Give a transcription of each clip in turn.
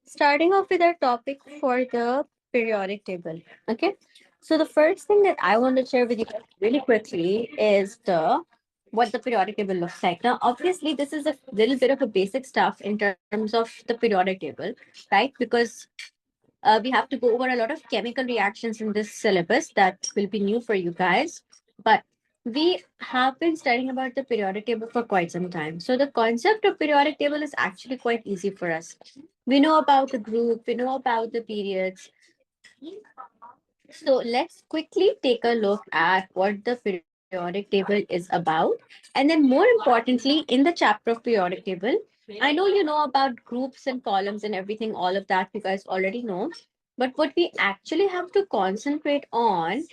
Starting off with our topic for the periodic table. Okay. So the first thing that I want to share with you guys really quickly is the what the periodic table looks like. Now, obviously, this is a little bit of a basic stuff in terms of the periodic table, right? Because we have to go over a lot of chemical reactions in this syllabus that will be new for you guys. But we have been studying about the periodic table for quite some time. So the concept of periodic table is actually quite easy for us. We know about the group, we know about the periods. So let's quickly take a look at what the periodic table is about. And then more importantly, in the chapter of periodic table, I know you know about groups and columns and everything, all of that you guys already know. But what we actually have to concentrate on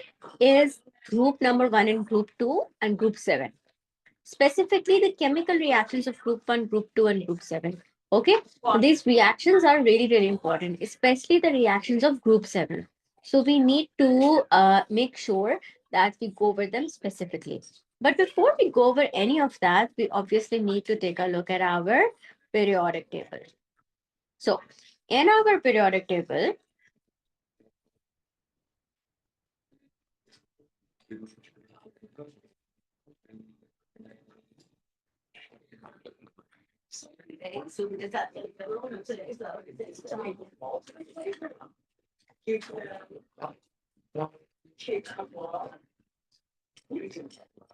is group number one and group two and group seven. Specifically, the chemical reactions of group one, group two, and group seven. Okay, so these reactions are really, really important, especially the reactions of group seven. So we need to make sure that we go over them specifically. But before we go over any of that, we obviously need to take a look at our periodic table. So in our periodic table,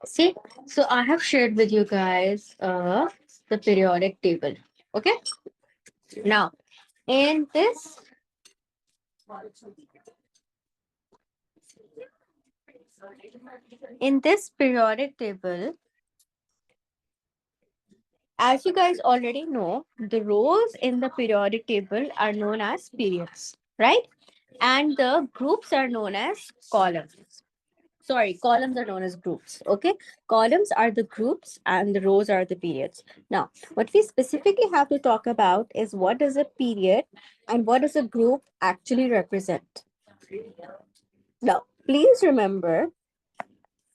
see, so I have shared with you guys the periodic table. Okay, now in this periodic table, as you guys already know, the rows in the periodic table are known as periods, right? And the groups are known as columns. Sorry, columns are known as groups. Okay, columns are the groups and the rows are the periods. Now, what we specifically have to talk about is what does a period and what does a group actually represent. Now, please remember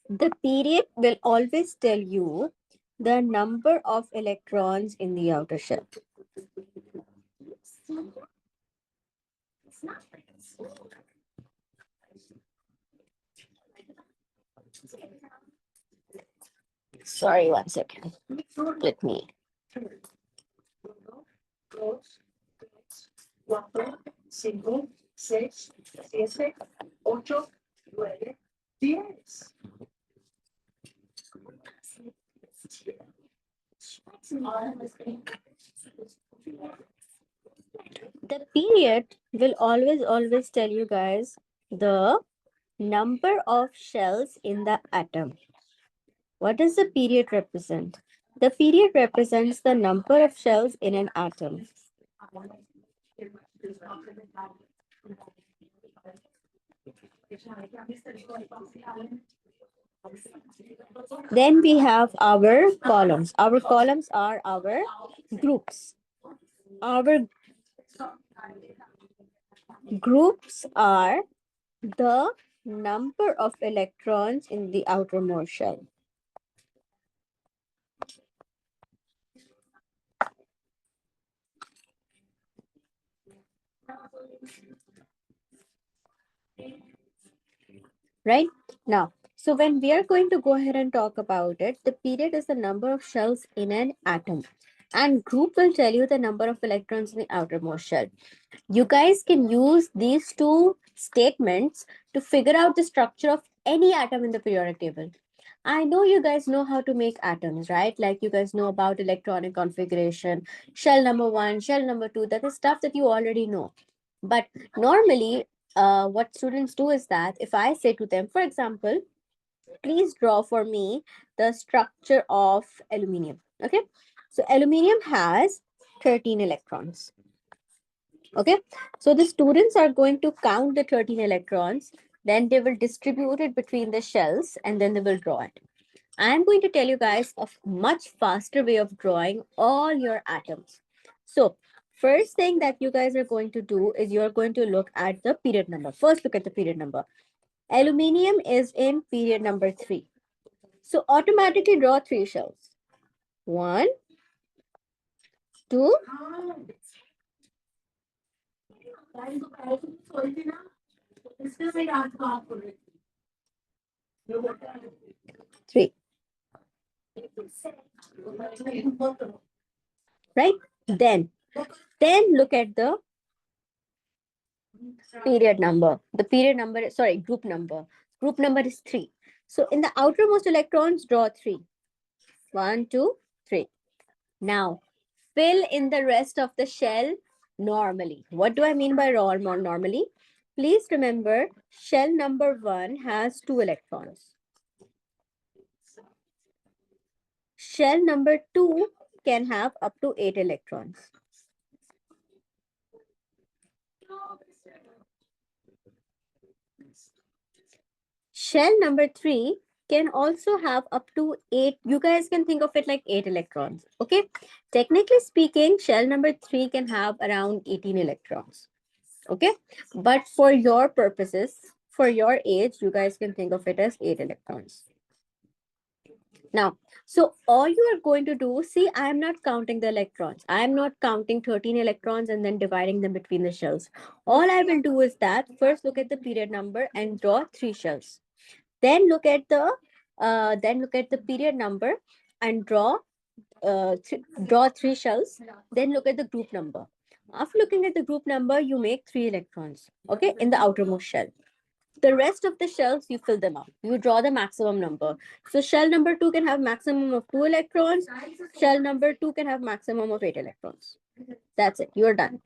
the period will always tell you the number of electrons in the outer shell. Sorry, one second. Let me. The period will always tell you guys the number of shells in the atom. What does the period represent? The period represents the number of shells in an atom. Then we have our columns. Our columns are our groups. Our groups are the number of electrons in the outermost shell. Right? Now, so when we are going to go ahead and talk about it, the period is the number of shells in an atom. And group will tell you the number of electrons in the outermost shell. You guys can use these two statements to figure out the structure of any atom in the periodic table. I know you guys know how to make atoms, right? Like you guys know about electronic configuration, shell number one, shell number two. That is stuff that you already know. But normally, what students do is that if I say to them, for example, please draw for me the structure of aluminium. Okay. So aluminium has 13 electrons. Okay. So the students are going to count the 13 electrons, then they will distribute it between the shells and then they will draw it. I'm going to tell you guys a much faster way of drawing all your atoms. So first thing that you guys are going to do is you're going to look at the period number. First, look at the period number. Aluminium is in period number 3. So automatically draw 3 shells. 1, 2, 3. Right? Then look at the period number. The period number, sorry, group number. Group number is 3. So in the outermost electrons, draw 3. 1, 2, 3. Now, fill in the rest of the shell normally. What do I mean by normally? Please remember, shell number 1 has 2 electrons. Shell number 2 can have up to 8 electrons. Shell number 3 can also have up to 8. You guys can think of it like 8 electrons. Okay. Technically speaking, shell number 3 can have around 18 electrons. Okay. But for your purposes, for your age, you guys can think of it as 8 electrons. Now, so all you are going to do, see, I am not counting the electrons. I am not counting 13 electrons and then dividing them between the shells. All I will do is that first look at the period number and draw 3 shells. Then look at the period number and draw 3 shells. Then look at the group number. After looking at the group number, you make 3 electrons, okay, in the outermost shell. The rest of the shells, you fill them up. You draw the maximum number. So shell number 2 can have maximum of 2 electrons. Shell number 2 can have maximum of 8 electrons. That's it. You're done.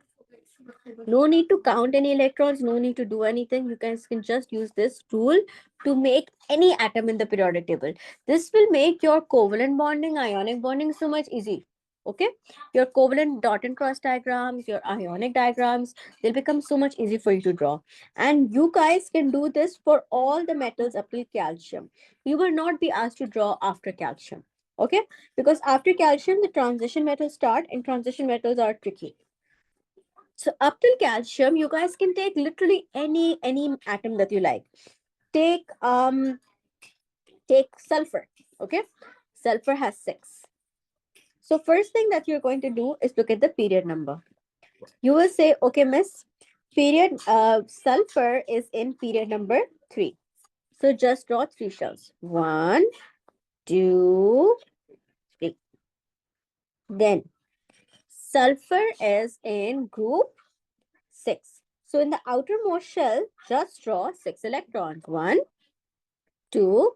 No need to count any electrons. No need to do anything. You guys can just use this tool to make any atom in the periodic table. This will make your covalent bonding, ionic bonding so much easy. Okay, your covalent dot and cross diagrams, your ionic diagrams, they'll become so much easy for you to draw. And you guys can do this for all the metals up till calcium. You will not be asked to draw after calcium. Okay, because after calcium, the transition metals start, and transition metals are tricky. So up till calcium, you guys can take literally any atom that you like. Take sulfur. Okay, sulfur has 6. So first thing that you're going to do is look at the period number. You will say, okay, miss, sulfur is in period number 3. So just draw 3 shells. 1, 2, 3. Then sulfur is in group 6. So in the outermost shell, just draw 6 electrons. 1, 2,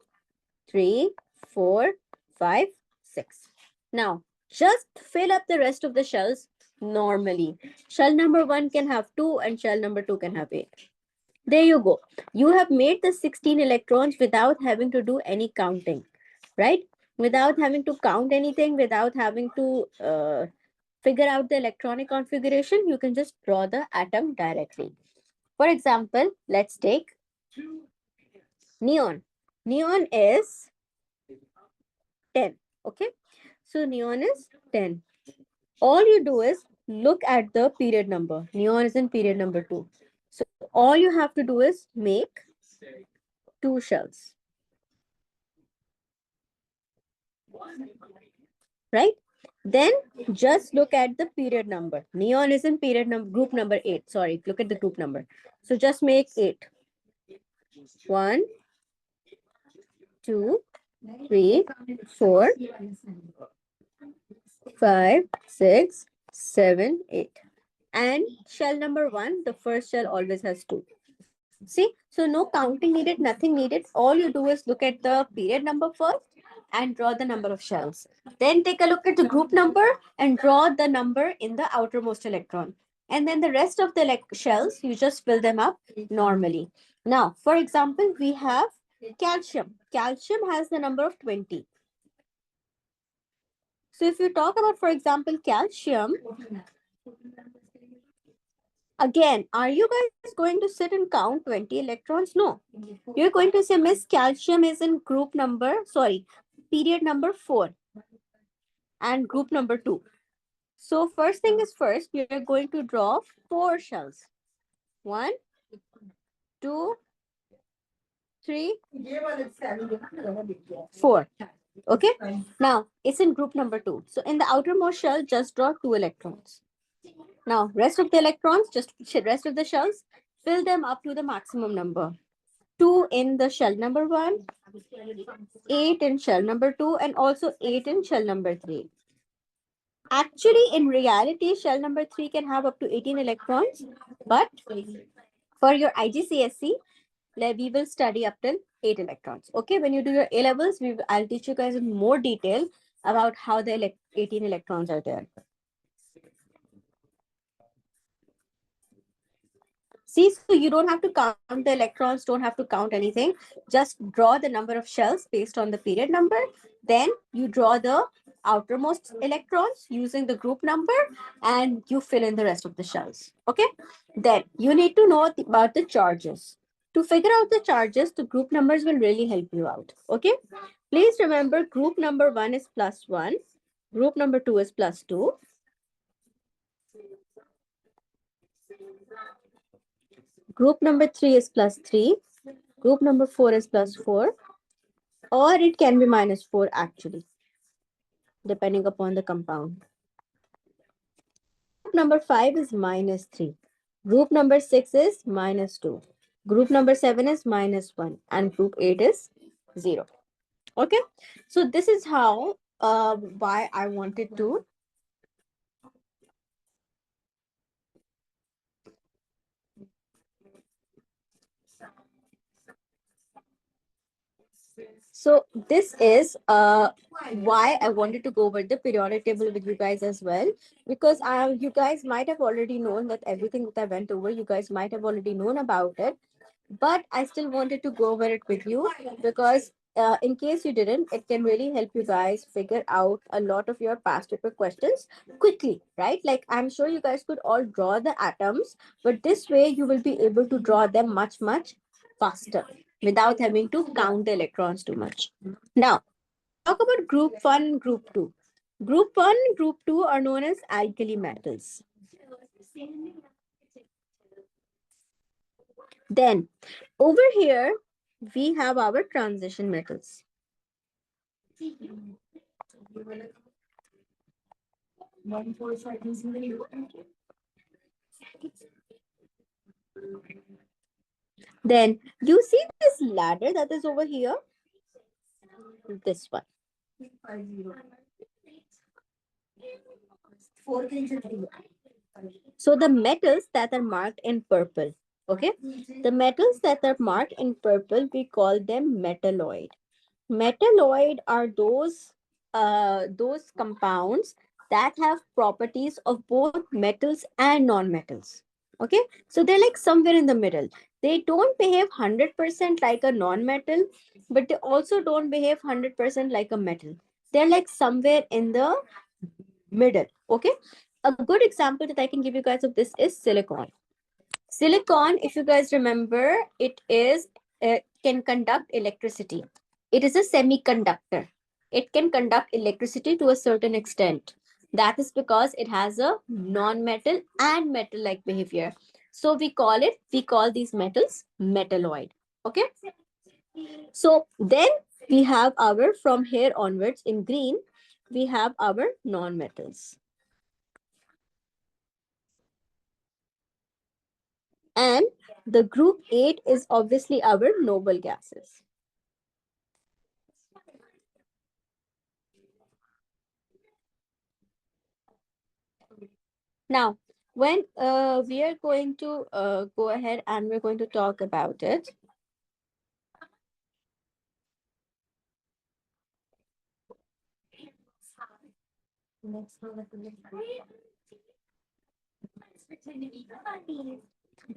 3, 4, 5, 6. Now, just fill up the rest of the shells normally. Shell number 1 can have 2 and shell number 2 can have 8. There you go. You have made the 16 electrons without having to do any counting, right? Without having to count anything, without having to figure out the electronic configuration, you can just draw the atom directly. For example, let's take neon. Neon is 10. Okay. So neon is 10. All you do is look at the period number. Neon is in period number 2. So all you have to do is make 2 shells. Right? Then just look at the period number. Neon is in period number group number 8. Sorry, look at the group number. So just make 8. 1, 2, 3, 4, 5, 6, 7, 8. And shell number 1, the first shell always has 2. See, so no counting needed, nothing needed. All you do is look at the period number first and draw the number of shells. Then take a look at the group number and draw the number in the outermost electron. And then the rest of the shells, you just fill them up normally. Now, for example, we have calcium. Calcium has the number of 20. So if you talk about, for example, calcium, again, are you guys going to sit and count 20 electrons? No. You're going to say, Miss, calcium is in period number 4 and group number 2. So first thing is first, you're going to draw 4 shells. 1, 2, 3, 4. Okay. Now it's in group number 2. So in the outermost shell, just draw 2 electrons. Now rest of the electrons, just rest of the shells, fill them up to the maximum number. 2 in the shell number 1, 8 in shell number 2, and also 8 in shell number 3. Actually, in reality, shell number 3 can have up to 18 electrons, but for your IGCSE, we will study up till 8 electrons. Okay, when you do your A levels, I'll teach you guys in more detail about how the 18 electrons are there. See, so you don't have to count the electrons, don't have to count anything. Just draw the number of shells based on the period number. Then you draw the outermost electrons using the group number and you fill in the rest of the shells. Okay. Then you need to know about the charges. To figure out the charges, the group numbers will really help you out. Okay. Please remember group number 1 is +1. Group number 2 is +2. Group number 3 is +3. Group number 4 is +4. Or it can be -4 actually, depending upon the compound. Group number 5 is -3. Group number 6 is -2. Group number 7 is -1. And group 8 is 0. Okay. So this is how, why I wanted to. So this is why I wanted to go over the periodic table with you guys as well, because you guys might have already known that everything that I went over, you guys might have already known about it, but I still wanted to go over it with you because in case you didn't, it can really help you guys figure out a lot of your past paper questions quickly, right? Like I'm sure you guys could all draw the atoms, but this way you will be able to draw them much, much faster without having to count the electrons too much. Now, talk about group 1, group 2. Group 1, group 2 are known as alkali metals. Then, over here, we have our transition metals. Then, you see this ladder that is over here? This one. So the metals that are marked in purple, okay? The metals that are marked in purple, we call them metalloid. Metalloid are those compounds that have properties of both metals and non-metals. Okay, so they're like somewhere in the middle. They don't behave 100% like a non-metal, but they also don't behave 100% like a metal. They're like somewhere in the middle. Okay, a good example that I can give you guys of this is silicon. Silicon, if you guys remember, it is can conduct electricity. It is a semiconductor. It can conduct electricity to a certain extent. That is because it has a non-metal and metal-like behavior. So we call these metals metalloid. Okay. So then we have our, from here onwards in green, we have our non-metals. And the group 8 is obviously our noble gases. Now, when we are going to go ahead and we're going to talk about it.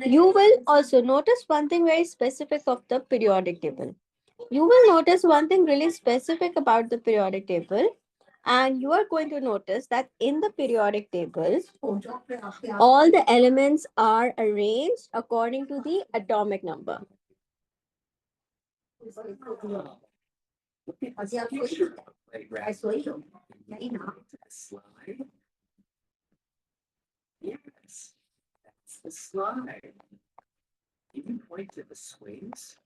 You will also notice one thing very specific of the periodic table. You will notice one thing really specific about the periodic table. And you are going to notice that in the periodic table, all the elements are arranged according to the atomic number. Yes, that's the slide. You can point to the swings.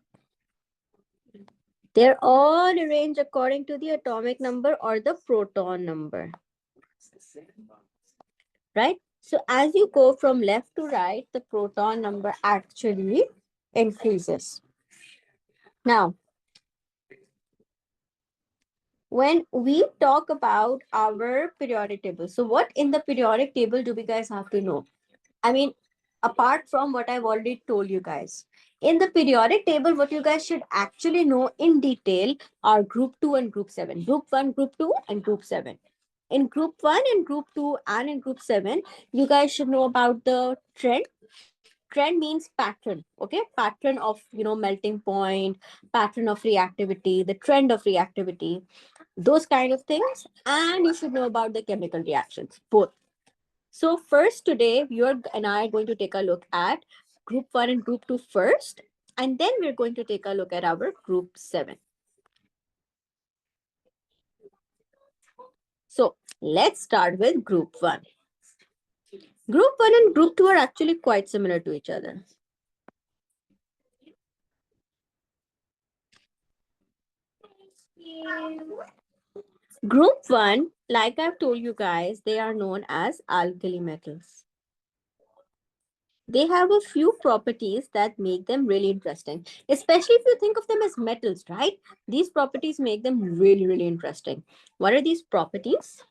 They're all arranged according to the atomic number or the proton number, right? So as you go from left to right, the proton number actually increases. Now, when we talk about our periodic table, so what in the periodic table do we guys have to know? I mean, apart from what I've already told you guys, in the periodic table, what you guys should actually know in detail are group 2 and group 7, group 1, group 2, and group 7. In group 1 and group 2 and in group 7, you guys should know about the trend. Trend means pattern, okay? Pattern of, melting point, pattern of reactivity, the trend of reactivity, those kind of things. And you should know about the chemical reactions, both. So first today, you and I are going to take a look at group 1 and group 2 first, and then we're going to take a look at our group 7. So let's start with group 1. Group 1 and group 2 are actually quite similar to each other. Group 1, like I've told you guys, they are known as alkali metals. They have a few properties that make them really interesting, especially if you think of them as metals, right? These properties make them really, really interesting. What are these properties?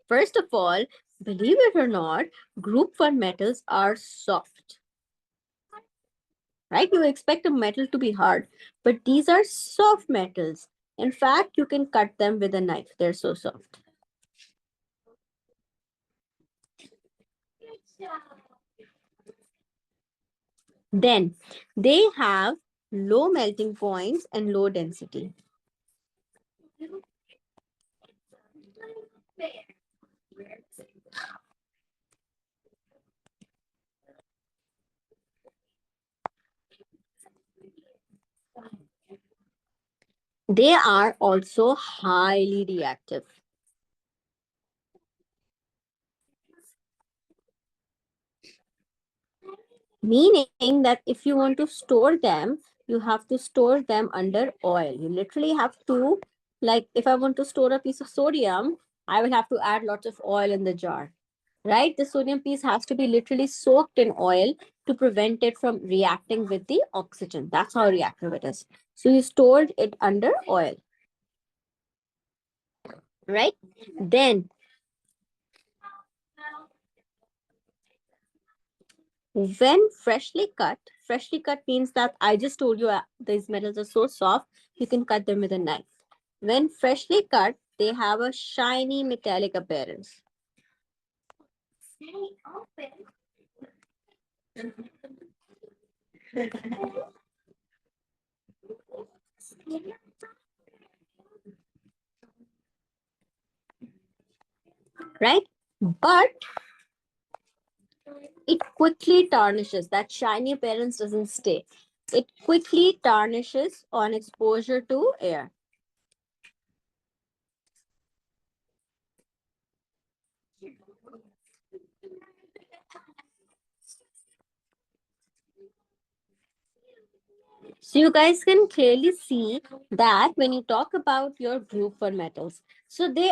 First of all, believe it or not, group 1 metals are soft, right? You expect a metal to be hard, but these are soft metals. In fact, you can cut them with a knife. They're so soft. Then they have low melting points and low density. They are also highly reactive, meaning that if you want to store them, you have to store them under oil. You literally have to, like, if I want to store a piece of sodium, I will have to add lots of oil in the jar, right? The sodium piece has to be literally soaked in oil to prevent it from reacting with the oxygen. That's how reactive it is. So you stored it under oil, right? Then when freshly cut means that I just told you these metals are so soft, you can cut them with a knife. When freshly cut, they have a shiny metallic appearance, right? But it quickly tarnishes. That shiny appearance doesn't stay. It quickly tarnishes on exposure to air. So you guys can clearly see that when you talk about your group for metals, so they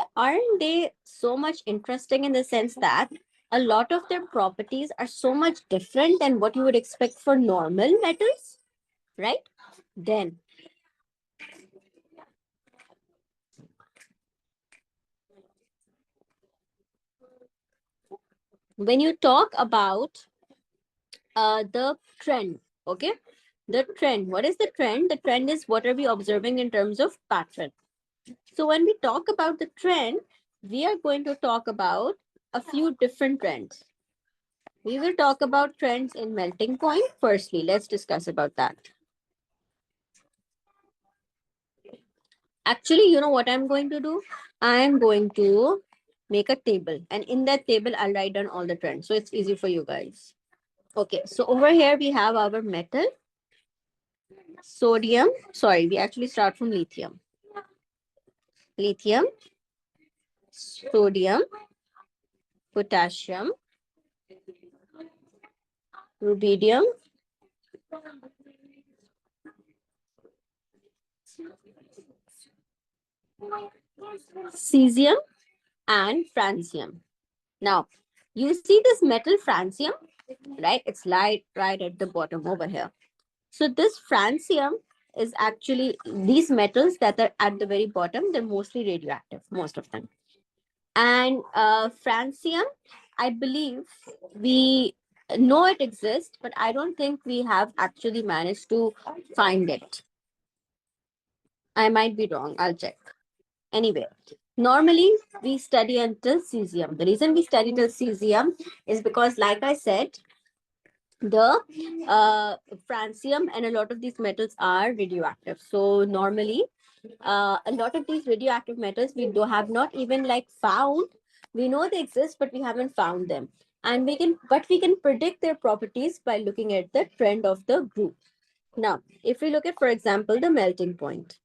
so much interesting in the sense that a lot of their properties are so much different than what you would expect for normal metals, right? Then when you talk about the trend, okay? The trend. What is the trend? The trend is what are we observing in terms of pattern. So when we talk about the trend, we are going to talk about a few different trends. We will talk about trends in melting point. Firstly, let's discuss about that. Actually, you know what I'm going to do? I'm going to make a table, and in that table, I'll write down all the trends. So it's easy for you guys. Okay, so over here we have our metal, sodium. Sorry, we actually start from lithium. Lithium, sodium, potassium, rubidium, cesium and francium. Now, you see this metal francium, right? It's right at the bottom over here. So this francium is actually these metals that are at the very bottom. They're mostly radioactive, most of them. And francium, I believe we know it exists, but I don't think we have actually managed to find it. I might be wrong. I'll check. Anyway, normally we study until cesium. The reason we study till cesium is because, like I said, the francium and a lot of these metals are radioactive. So normally, a lot of these radioactive metals we do have not even like found. We know they exist, but we haven't found them. And we can predict their properties by looking at the trend of the group. Now, if we look at, for example, the melting point.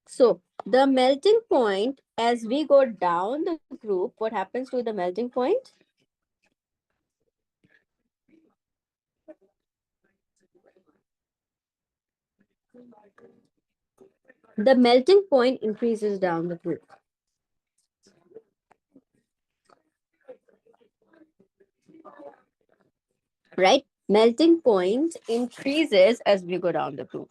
So the melting point, as we go down the group, what happens to the melting point? The melting point increases down the group, right? Melting point increases as we go down the group,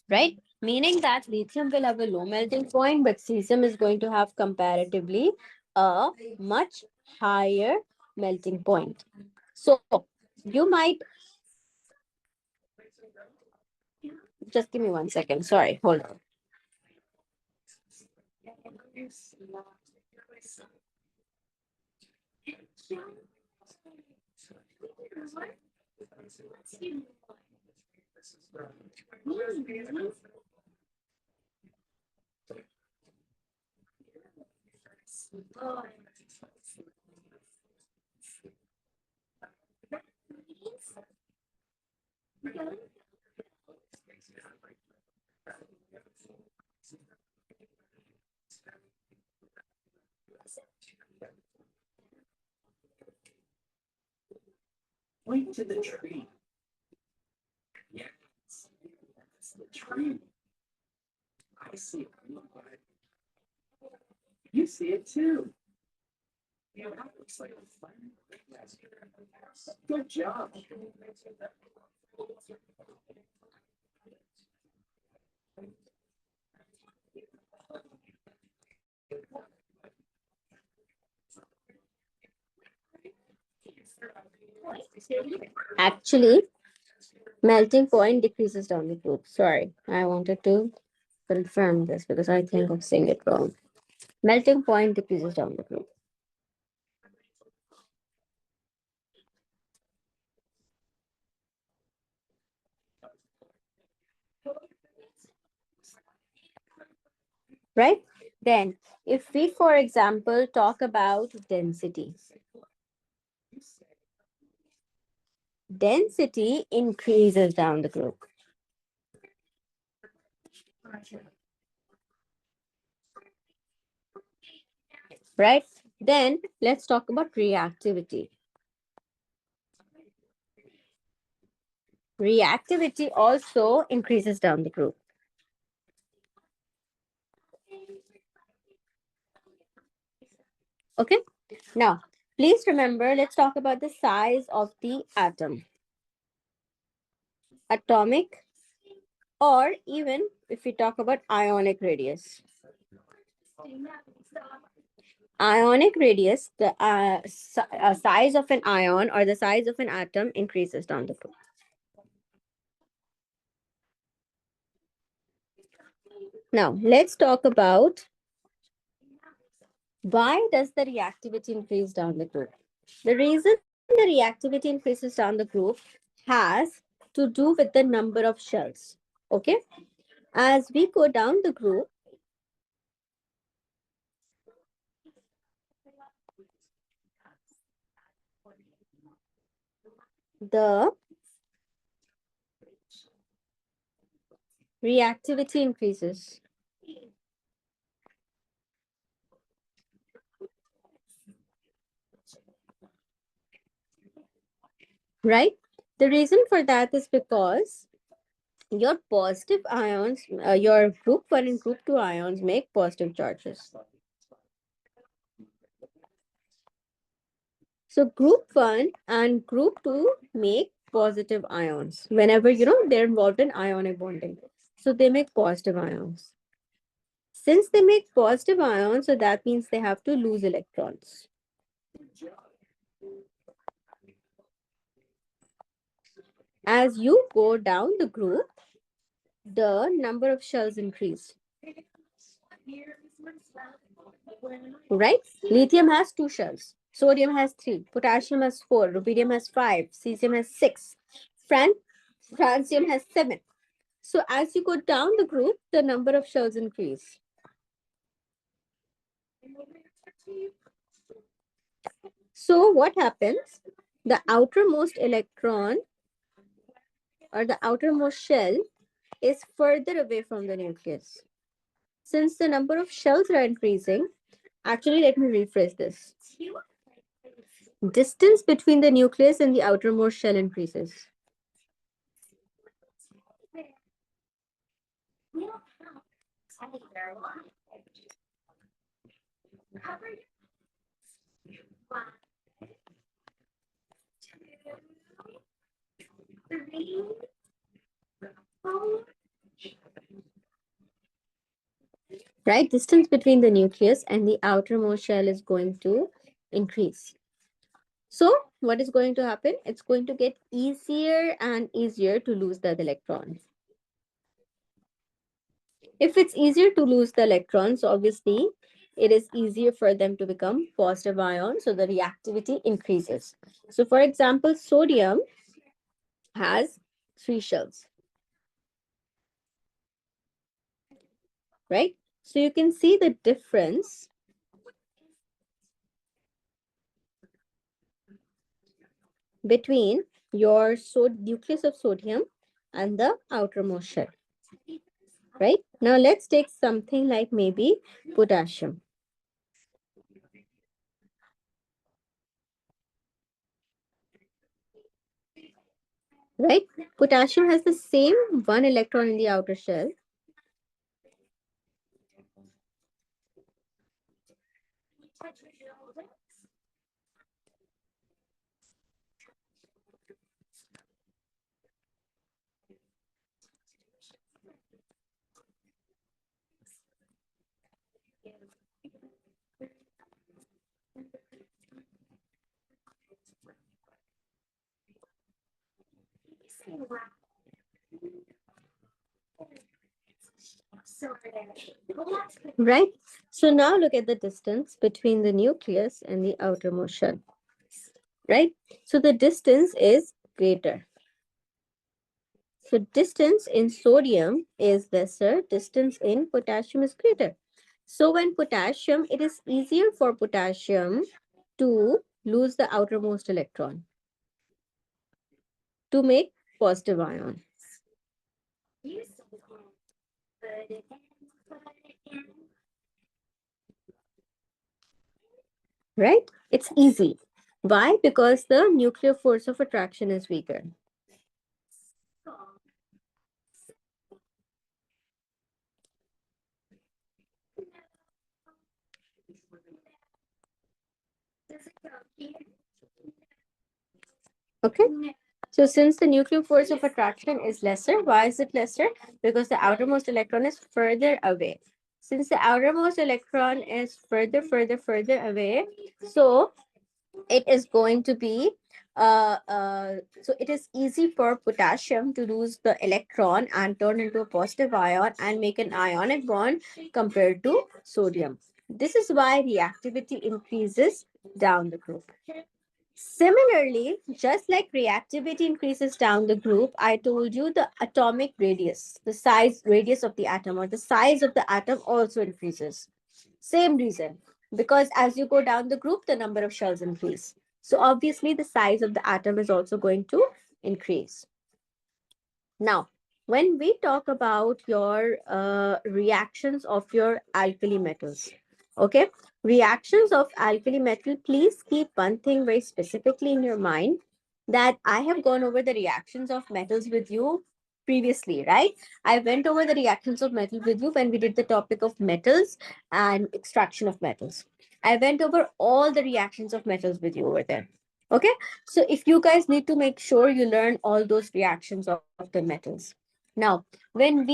right? Meaning that lithium will have a low melting point, but cesium is going to have comparatively a much higher melting point. So you might just give me 1 second. Sorry, hold on. Point to the tree. Yes, that's the tree. I see it. You see it too. Yeah, that looks like a fun. Good job. Actually, melting point decreases down the group. Sorry, I wanted to confirm this because I think I'm saying it wrong. Melting point decreases down the group, right? Then, if we, for example, talk about density, density increases down the group, right? Then, let's talk about reactivity. Reactivity also increases down the group. Okay, now please remember, let's talk about the size of the atom. Atomic, or even if we talk about ionic radius. Ionic radius, the size of an ion or the size of an atom increases down the group. Now, let's talk about why does the reactivity increase down the group? The reason the reactivity increases down the group has to do with the number of shells. Okay, as we go down the group, the reactivity increases, right? The reason for that is because your positive ions, your group 1 and group 2 ions make positive charges. So group 1 and group 2 make positive ions whenever they're involved in ionic bonding. So they make positive ions. Since they make positive ions, so that means they have to lose electrons. As you go down the group, the number of shells increase. Right? Lithium has 2 shells. Sodium has 3. Potassium has 4. Rubidium has 5. Cesium has 6. Francium has 7. So as you go down the group, the number of shells increase. So what happens? The outermost electron or the outermost shell is further away from the nucleus. Since the number of shells are increasing, actually, let me rephrase this. Distance between the nucleus and the outermost shell increases. Right? Distance between the nucleus and the outermost shell is going to increase. So what is going to happen? It's going to get easier and easier to lose the electrons. If it's easier to lose the electrons, obviously, it is easier for them to become positive ions, so the reactivity increases. So for example, sodium has 3 shells, right? So you can see the difference between your nucleus of sodium and the outermost shell, right? Now let's take something like maybe potassium. Right? Potassium has the same 1 electron in the outer shell. Right? So now look at the distance between the nucleus and the outermost shell. Right? So the distance is greater. So distance in sodium is lesser, distance in potassium is greater. So when potassium, it is easier for potassium to lose the outermost electron to make positive ion. Right? It's easy. Why? Because the nuclear force of attraction is weaker. Okay. So since the nuclear force of attraction is lesser, why is it lesser? Because the outermost electron is further away. Since the outermost electron is further away, so it is going to be so it is easy for potassium to lose the electron and turn into a positive ion and make an ionic bond compared to sodium. This is why reactivity increases down the group. Similarly, just like reactivity increases down the group, I told you the atomic radius, the size radius of the atom or the size of the atom also increases. Same reason, because as you go down the group, the number of shells increase. So obviously the size of the atom is also going to increase. Now, when we talk about your reactions of your alkali metals, okay, reactions of alkali metal, please keep one thing very specifically in your mind. that I have gone over the reactions of metals with you previously, right? I went over the reactions of metal with you when we did the topic of metals and extraction of metals. I went over all the reactions of metals with you over there. Okay, so if you guys need to make sure you learn all those reactions of the metals. Now, when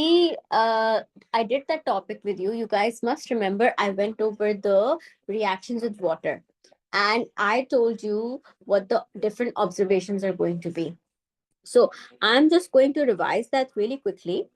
I did that topic with you, you guys must remember I went over the reactions with water, and I told you what the different observations are going to be. So I'm just going to revise that really quickly.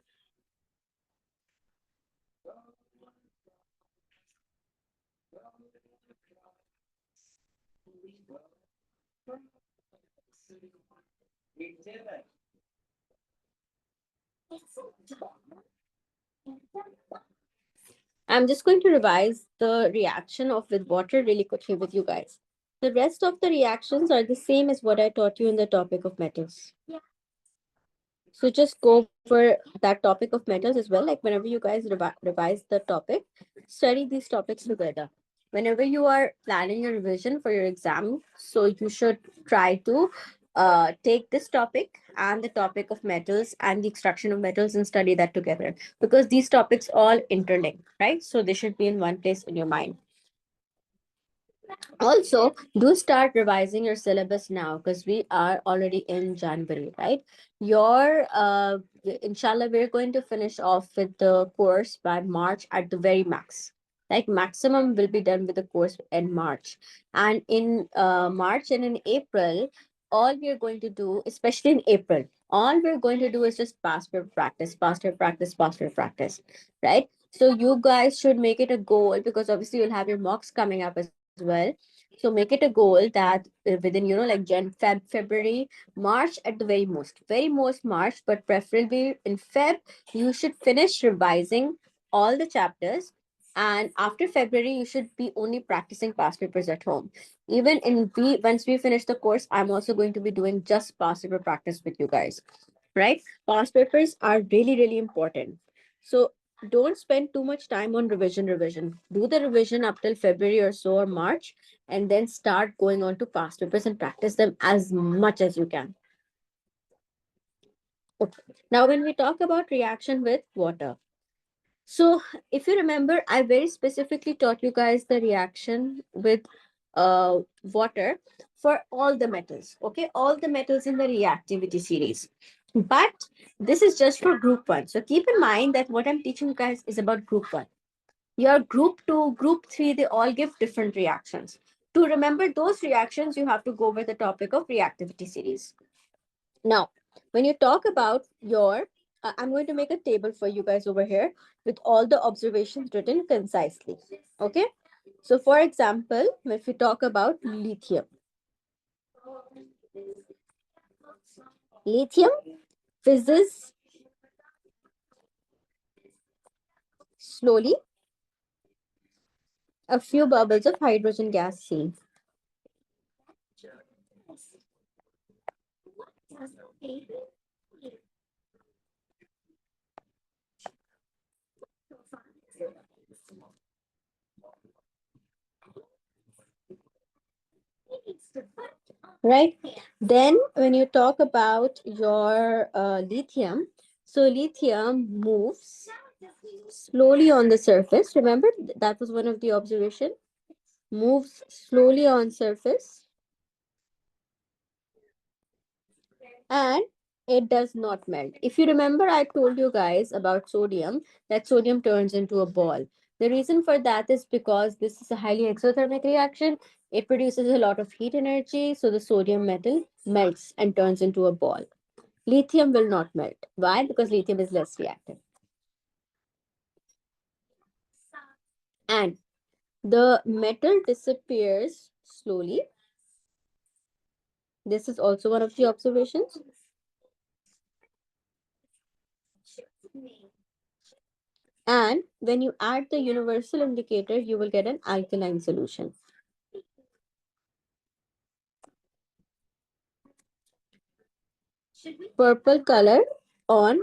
I'm just going to revise the reaction of with water really quickly with you guys. The rest of the reactions are the same as what I taught you in the topic of metals. So just go over that topic of metals as well. Like whenever you guys revise the topic, study these topics together. Whenever you are planning your revision for your exam, so you should try to take this topic and the topic of metals and the extraction of metals and study that together, because these topics all interlink, right? So they should be in one place in your mind. Also, do start revising your syllabus now, because we are already in January, right? Your inshallah, we're going to finish off with the course by March at the very max. Like maximum will be done with the course in March. And in March and in April, all we're going to do, especially in April, all we're going to do is just past paper practice, past paper practice, past paper practice, right? So you guys should make it a goal, because obviously you'll have your mocks coming up as well. So make it a goal that within, like February, March at the very most March, but preferably in Feb, you should finish revising all the chapters. And after February, you should be only practicing past papers at home. Even in once we finish the course, I'm also going to be doing just past paper practice with you guys, right? Past papers are really, really important. So don't spend too much time on revision. Do the revision up till February or so, or March, and then start going on to past papers and practice them as much as you can. Okay. Now, when we talk about reaction with water, so if you remember, I very specifically taught you guys the reaction with water for all the metals. Okay, all the metals in the reactivity series. But this is just for group one. So keep in mind that what I'm teaching you guys is about group one. Your group two, group three, they all give different reactions. To remember those reactions, you have to go with the topic of reactivity series. Now, when you talk about your, I'm going to make a table for you guys over here with all the observations written concisely. Okay. So, for example, if we talk about lithium fizzes slowly, a few bubbles of hydrogen gas seen. Right. Then when you talk about your lithium, so lithium moves slowly on the surface. Remember, that was one of the observation. Moves slowly on surface, and it does not melt. If you remember, I told you guys about sodium, that sodium turns into a ball. The reason for that is because this is a highly exothermic reaction. It produces a lot of heat energy, so the sodium metal melts and turns into a ball. Lithium will not melt. Why? Because lithium is less reactive. And the metal disappears slowly. This is also one of the observations. And when you add the universal indicator, you will get an alkaline solution. Purple color on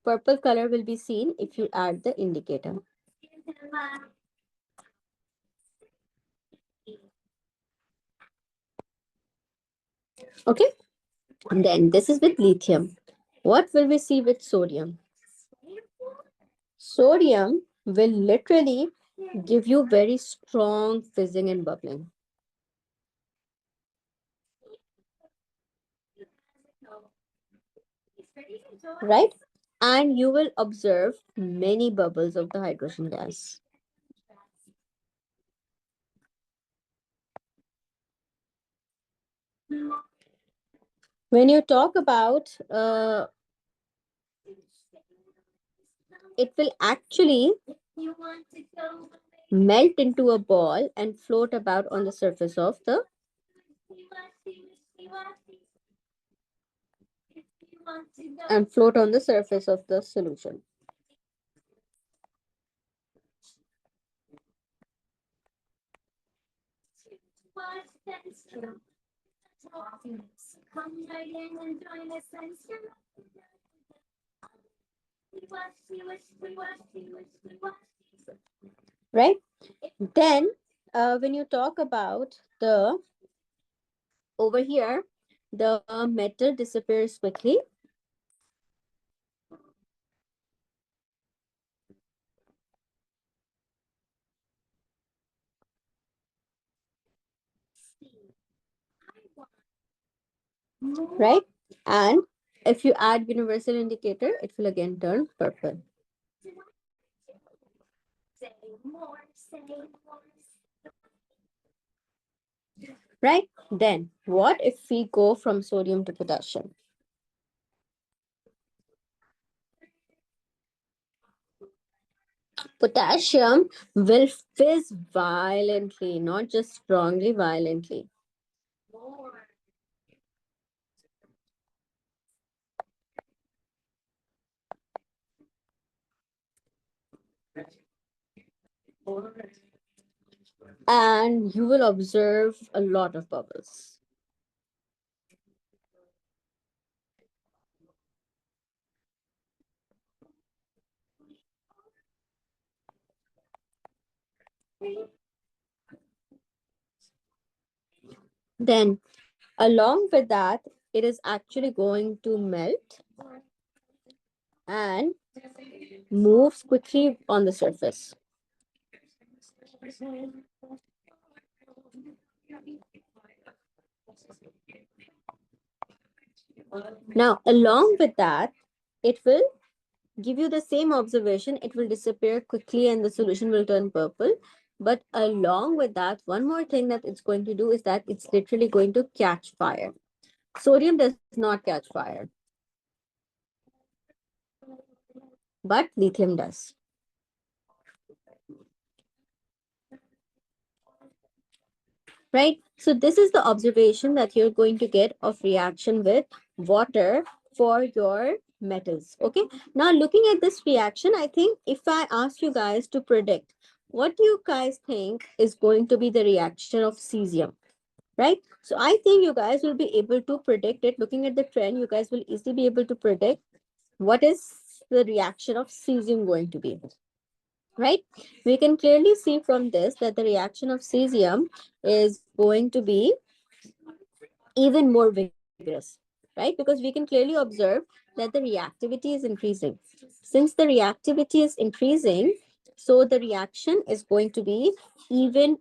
purple color will be seen if you add the indicator. Okay. And then this is with lithium. What will we see with sodium? Sodium will literally give you very strong fizzing and bubbling, right? And you will observe many bubbles of the hydrogen gas. When you talk about it will actually melt into a ball and float about on the surface of the float on the surface of the solution. Right? Then when you talk about the over here, the metal disappears quickly. Right? And if you add universal indicator, it will again turn purple. Right? Then what if we go from sodium to potassium? Potassium will fizz violently, not just strongly, violently. And you will observe a lot of bubbles. Then, along with that, it is actually going to melt and moves quickly on the surface. Now, along with that, it will give you the same observation. It will disappear quickly and the solution will turn purple. But along with that, one more thing that it's going to do is that it's literally going to catch fire. Sodium does not catch fire, but lithium does. Right? So this is the observation that you're going to get of reaction with water for your metals. Okay. Now looking at this reaction, I think if I ask you guys to predict, what do you guys think is going to be the reaction of cesium? Right? So I think you guys will be able to predict it. Looking at the trend, you guys will easily be able to predict what is the reaction of cesium going to be. Right? We can clearly see from this that the reaction of cesium is going to be even more vigorous, right? Because we can clearly observe that the reactivity is increasing. Since the reactivity is increasing, so the reaction is going to be even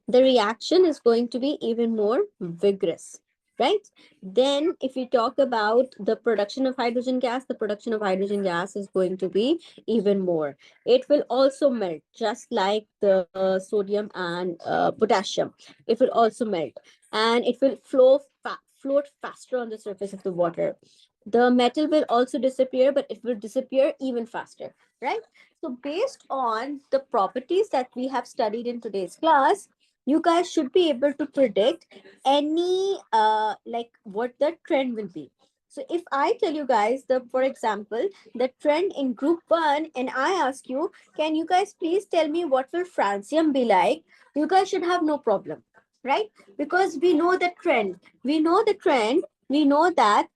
the reaction is going to be even more vigorous, right? Then if we talk about the production of hydrogen gas, the production of hydrogen gas is going to be even more. It will also melt, just like the sodium and potassium. It will also melt and it will float faster on the surface of the water. The metal will also disappear, but it will disappear even faster, right? So based on the properties that we have studied in today's class, you guys should be able to predict any like what the trend will be. So if I tell you guys the, for example, the trend in group 1 and I ask you, can you guys please tell me what will francium be like, you guys should have no problem, right? Because we know the trend, we know that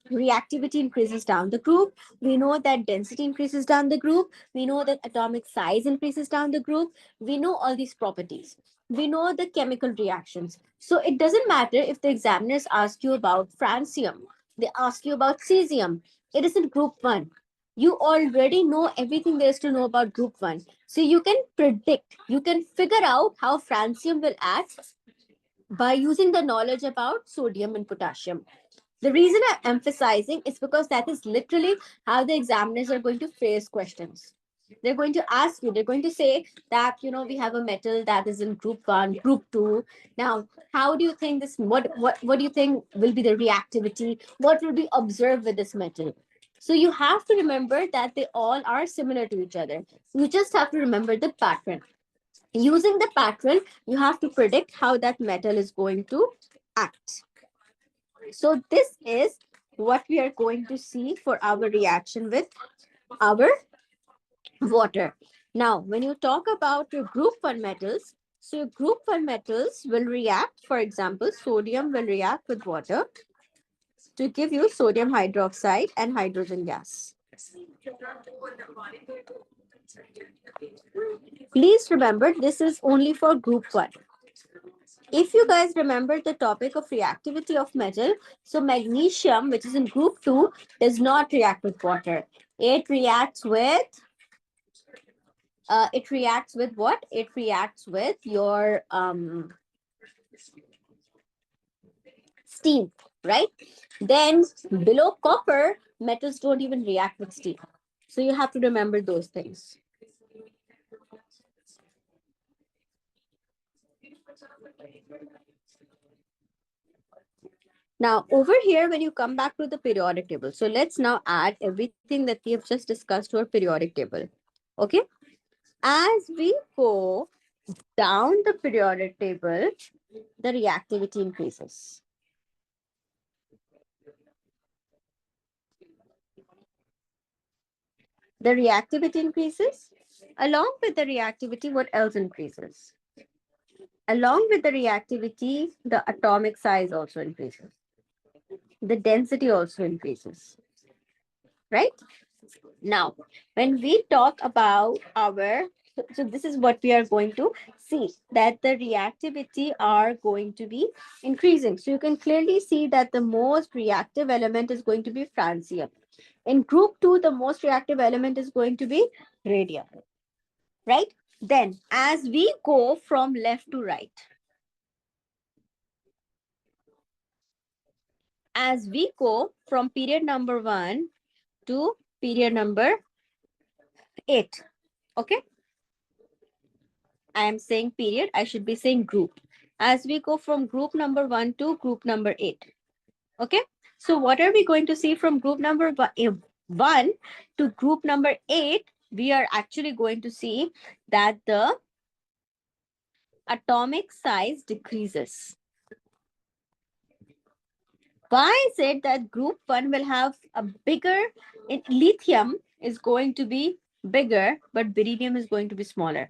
reactivity increases down the group. We know that density increases down the group. We know that atomic size increases down the group. We know all these properties. We know the chemical reactions. So it doesn't matter if the examiners ask you about francium, they ask you about cesium. It is in group one. You already know everything there is to know about group one. So you can predict, you can figure out how francium will act by using the knowledge about sodium and potassium. The reason I'm emphasizing is because that is literally how the examiners are going to phrase questions. They're going to ask you, they're going to say that, we have a metal that is in group one, group two. Now, how do you think this, what do you think will be the reactivity? What will be observed with this metal? So you have to remember that they all are similar to each other. You just have to remember the pattern. Using the pattern, you have to predict how that metal is going to act. So this is what we are going to see for our reaction with our water. Now, when you talk about your group 1 metals, so your group 1 metals will react, for example, sodium will react with water to give you sodium hydroxide and hydrogen gas. Please remember, this is only for group 1. If you guys remember the topic of reactivity of metal, so magnesium, which is in group 2, does not react with water. It reacts with what? It reacts with your steam, right? Then below copper, metals don't even react with steam. So you have to remember those things. Now, over here, when you come back to the periodic table, so let's now add everything that we have just discussed to our periodic table. Okay. As we go down the periodic table, the reactivity increases. The reactivity increases. Along with the reactivity, what else increases? Along with the reactivity, the atomic size also increases. The density also increases, right? Now, when we talk about so this is what we are going to see, that the reactivity are going to be increasing. So you can clearly see that the most reactive element is going to be francium. In group 2, the most reactive element is going to be radium, right? Then, as we go from left to right, as we go from period number 1 to period number 8, okay? I am saying period, I should be saying group. As we go from group number 1 to group number 8. Okay. So what are we going to see from group number 1 to group number 8? We are actually going to see that the atomic size decreases. Why is it that group 1 will have a bigger, lithium is going to be bigger, but beryllium is going to be smaller.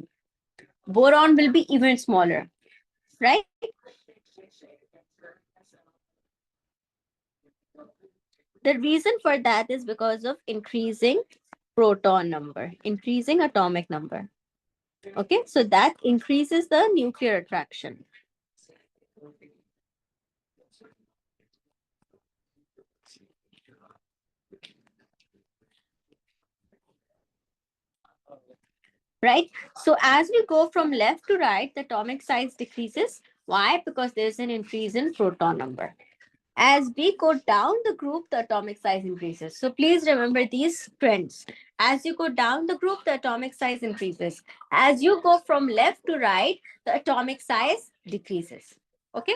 Boron will be even smaller, right? The reason for that is because of increasing proton number, increasing atomic number. Okay, so that increases the nuclear attraction. Right? So as we go from left to right, the atomic size decreases. Why? Because there's an increase in proton number. As we go down the group, the atomic size increases. So please remember these trends. As you go down the group, the atomic size increases. As you go from left to right, the atomic size decreases. Okay.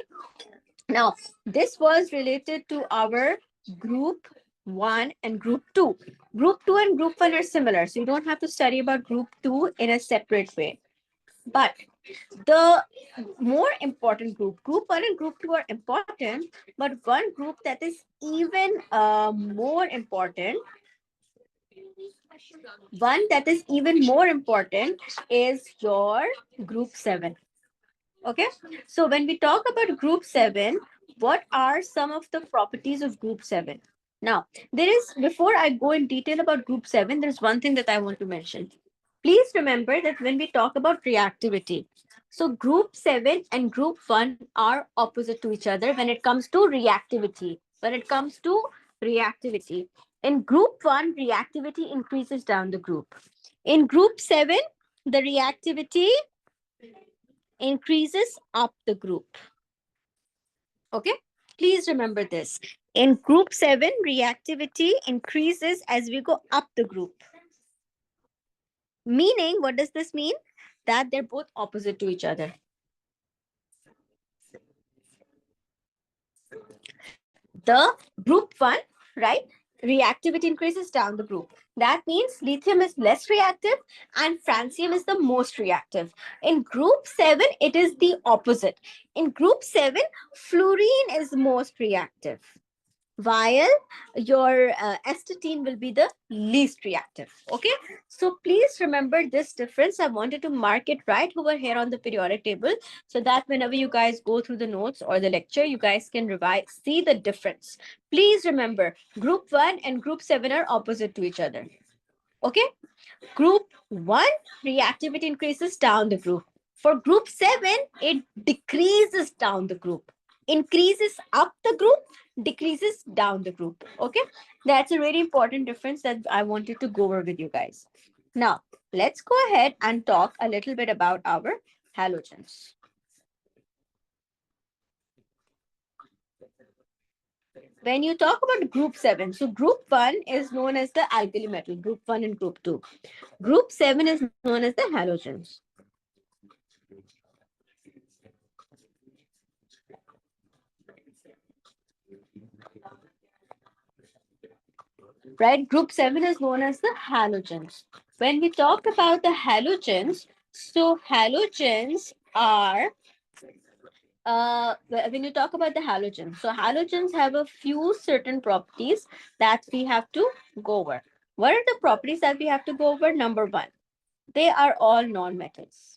Now, this was related to our group 1 and group 2. Group 2 and group 1 are similar. So you don't have to study about group 2 in a separate way. But the more important group 1 and group 2 are important, but one group that is even more important, is your group 7. Okay, so when we talk about group 7, what are some of the properties of group 7? Now, there is, before I go in detail about group 7, there's one thing that I want to mention. Please remember that when we talk about reactivity, so group 7 and group 1 are opposite to each other when it comes to reactivity. When it comes to reactivity, in group 1, reactivity increases down the group. In group 7, the reactivity increases up the group. Okay, please remember this. In group 7, reactivity increases as we go up the group. Meaning, what does this mean? That they're both opposite to each other. The group 1, right? Reactivity increases down the group. That means lithium is less reactive and francium is the most reactive. In group 7, it is the opposite. In group 7, fluorine is most reactive, while your astatine will be the least reactive. Okay, so please remember this difference. I wanted to mark it right over here on the periodic table so that whenever you guys go through the notes or the lecture, you guys can revise, see the difference. Please remember, group 1 and group 7 are opposite to each other. Okay, group 1, reactivity increases down the group. For group 7, it decreases down the group. Increases up the group, decreases down the group. Okay, that's a really important difference that I wanted to go over with you guys. Now, let's go ahead and talk a little bit about our halogens. When you talk about group 7, so group 1 is known as the alkali metal, group 1 and group 2. Group 7 is known as the halogens. Right? Group 7 is known as the halogens. When we talk about the halogens, so halogens are, when you talk about the halogens, so halogens have a few certain properties that we have to go over. What are the properties that we have to go over? Number one, they are all non-metals.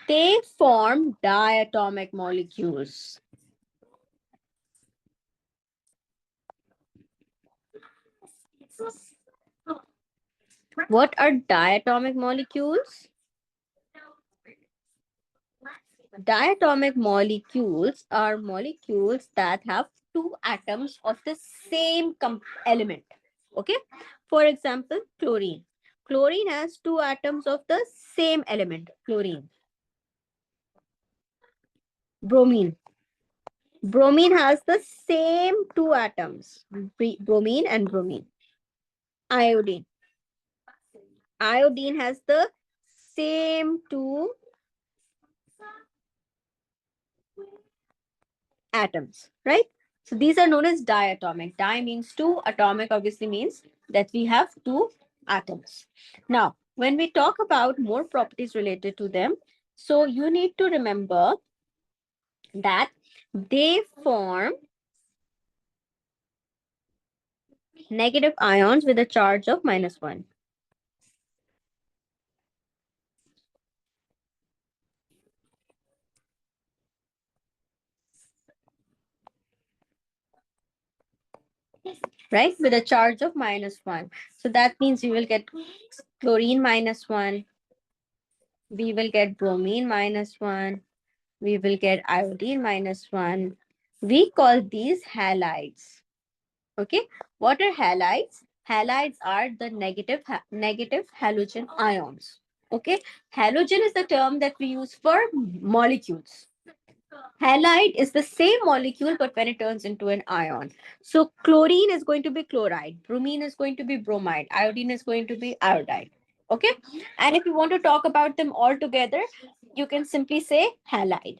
They form diatomic molecules. What are diatomic molecules? Diatomic molecules are molecules that have two atoms of the same element. Okay. For example, chlorine. Chlorine has two atoms of the same element, chlorine. Bromine. Bromine has the same two atoms, bromine and bromine. Iodine. Iodine has the same two atoms, right? So these are known as diatomic. Di means two, atomic obviously means that we have two atoms. Now, when we talk about more properties related to them, so you need to remember that they form negative ions with a charge of -1. Right? With a charge of -1. So that means you will get chlorine -1, we will get bromine -1, we will get iodine -1. We call these halides. Okay, what are halides? Halides are the negative halogen ions. Okay, halogen is the term that we use for molecules. Halide is the same molecule, but when it turns into an ion. So chlorine is going to be chloride, bromine is going to be bromide, iodine is going to be iodide. Okay, and if you want to talk about them all together, you can simply say halide.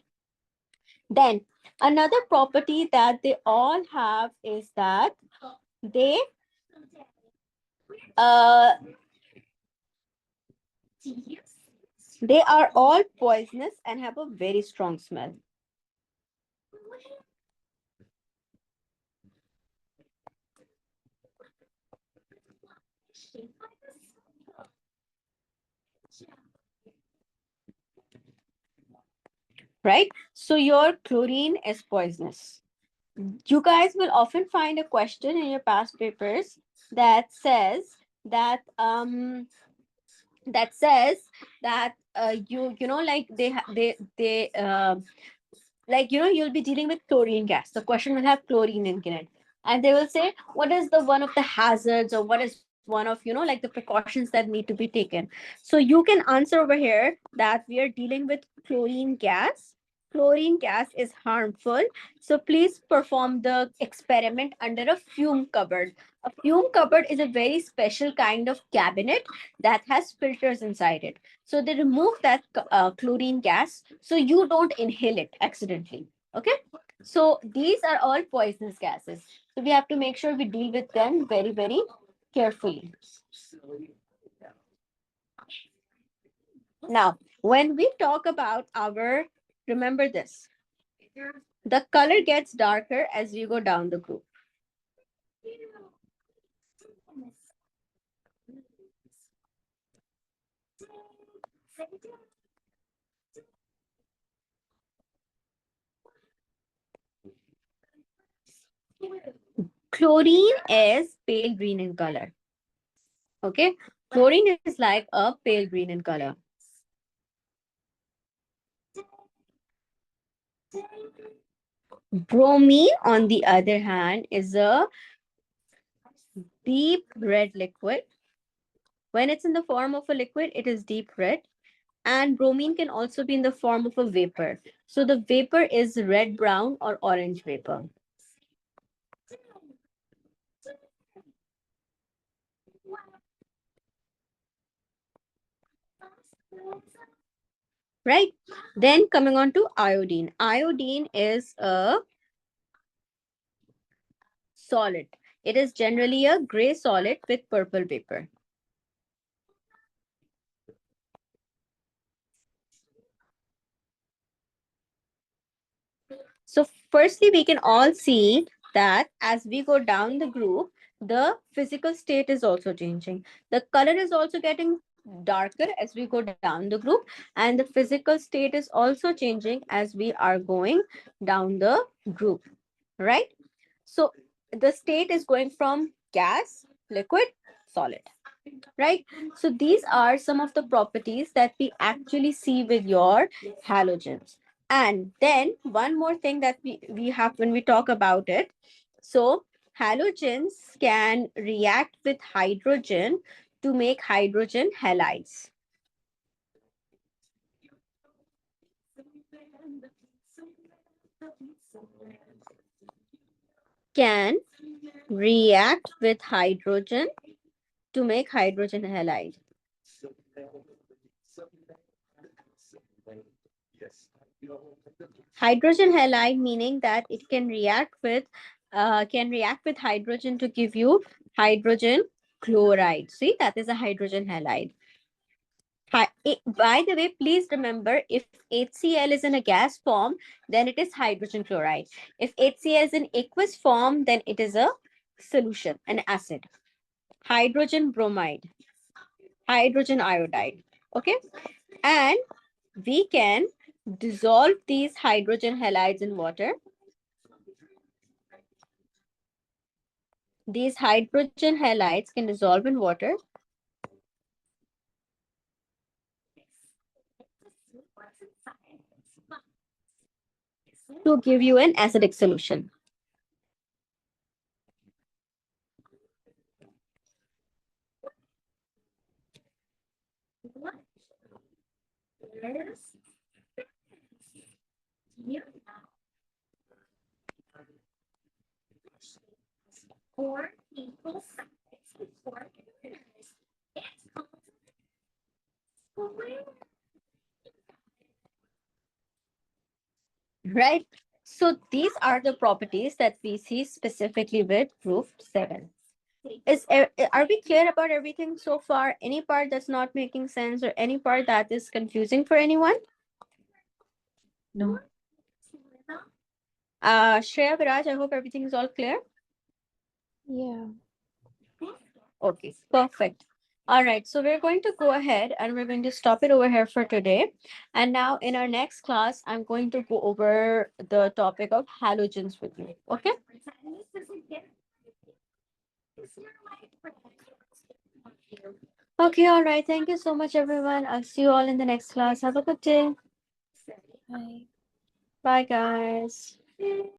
Then another property that they all have is that they uh, they are all poisonous and have a very strong smell. right? So your chlorine is poisonous. You guys will often find a question in your past papers that says that that says that you know, like they like, you know, you'll be dealing with chlorine gas. The question will have chlorine in it, and they will say what is the one of the hazards, or what is one of, you know, like the precautions that need to be taken. So you can answer over here that we are dealing with chlorine gas. Chlorine gas is harmful, so please perform the experiment under a fume cupboard. A fume cupboard is a very special kind of cabinet that has filters inside it, so they remove that chlorine gas so you don't inhale it accidentally. Okay. So these are all poisonous gases. So we have to make sure we deal with them very, very carefully. Now, when we talk about our, remember this, the color gets darker as you go down the group. Chlorine is pale green in color. Okay. Chlorine is like a pale green in color. Bromine, on the other hand, is a deep red liquid. When it's in the form of a liquid, it is deep red. And bromine can also be in the form of a vapor. So the vapor is red, brown, or orange vapor. Right? Then coming on to iodine. Iodine is a solid. It is generally a gray solid with purple vapor. So firstly, we can all see that as we go down the group, the physical state is also changing. The color is also getting darker as we go down the group, and the physical state is also changing as we are going down the group, right? So the state is going from gas, liquid, solid, right? So these are some of the properties that we actually see with your halogens. And then one more thing that we have when we talk about it. So halogens can react with hydrogen to make hydrogen halides. Can react with hydrogen to make hydrogen halide. Hydrogen halide meaning that it can react with hydrogen to give you hydrogen chloride. See, that is a hydrogen halide. By the way, please remember, if HCl is in a gas form, then it is hydrogen chloride. If HCl is in aqueous form, then it is a solution, an acid. Hydrogen bromide, hydrogen iodide. Okay. And we can dissolve these hydrogen halides in water. These hydrogen halides can dissolve in water to give you an acidic solution. Right? So these are the properties that we see specifically with group 7. Are we clear about everything so far? Any part that's not making sense or any part that is confusing for anyone? No. Shreya, Viraj, I hope everything is all clear. Yeah. Okay, perfect. All right, so we're going to go ahead and we're going to stop it over here for today. And now in our next class, I'm going to go over the topic of halogens with you. Okay? Okay, all right. Thank you so much, everyone. I'll see you all in the next class. Have a good day. Bye. Bye, guys.